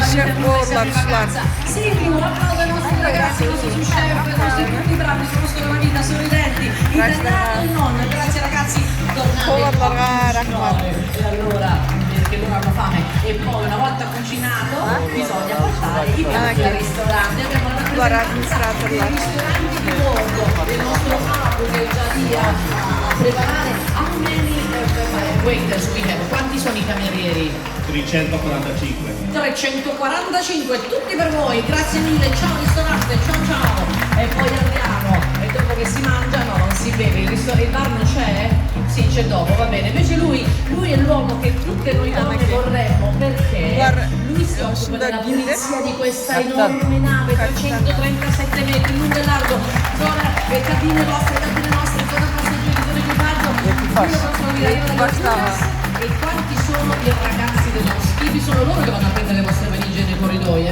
Chef Borlar sular. Sì, un applauso ai nostri ragazzi, ai nostri chef, ai nostri tutti bravi, conoscono la vita, sorridenti, italiano e non. Grazie ragazzi, Borlar Rahmat. e allora, perché loro hanno fame. E poi una volta cucinato bisogna portare i piatti al ristorante. Abbiamo la rappresentanza dei ristoranti di bordo, del nostro hub che già lì a preparare. How many waiters we have? Quanti sono i camerieri? 345. 345, tutti per voi, grazie mille, ciao ristorante, ciao ciao. E poi andiamo, e dopo che si mangia no, non si beve, il bar non c'è? Sì, c'è dopo, va bene. Invece lui è l'uomo che tutte noi donne vorremmo, perché lui si occupa della pulizia di questa enorme nave, 337 metri lungo e largo, zona cabine nostre, zona passeggeri, zona equipaggio. E quanti sono i ragazzi dello Schivi? Sono loro che vanno a prendere le vostre valigie nei corridoi,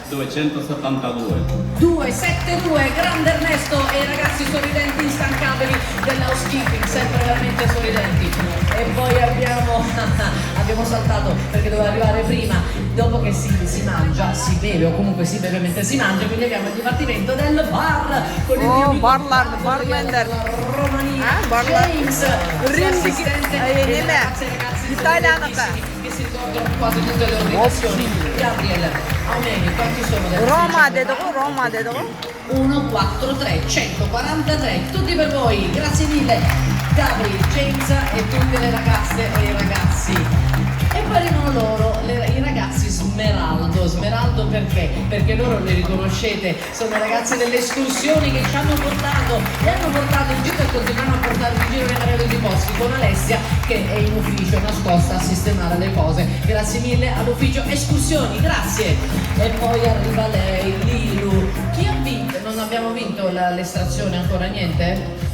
272. 272, grande Ernesto e i ragazzi sorridenti instancabili dell'housekeeping, sempre veramente sorridenti. E poi abbiamo saltato perché doveva arrivare prima, dopo che si mangia, si beve o comunque si beve mentre si mangia, quindi abbiamo il dipartimento del bar con il mio amico bartender. Romania, Barlar. James, assistente e ragazzi che si ricordano quasi tutte le ordinazioni. Gabriel, Aumeni, quanti sono del Roma dedo. 1, 4, 3, 143, tutti per voi, grazie mille Gabri, James e tutte le ragazze e i ragazzi. E poi arrivano loro, i ragazzi Smeraldo perché? Perché loro li riconoscete, sono i ragazzi delle escursioni che ci hanno portato in giro e continuano a portare in giro nei meravigliosi posti con Alessia che è in ufficio nascosta a sistemare le cose. Grazie mille all'ufficio escursioni, grazie. E poi arriva lei, Lilu. Chi ha vinto? Non abbiamo vinto l'estrazione ancora, niente?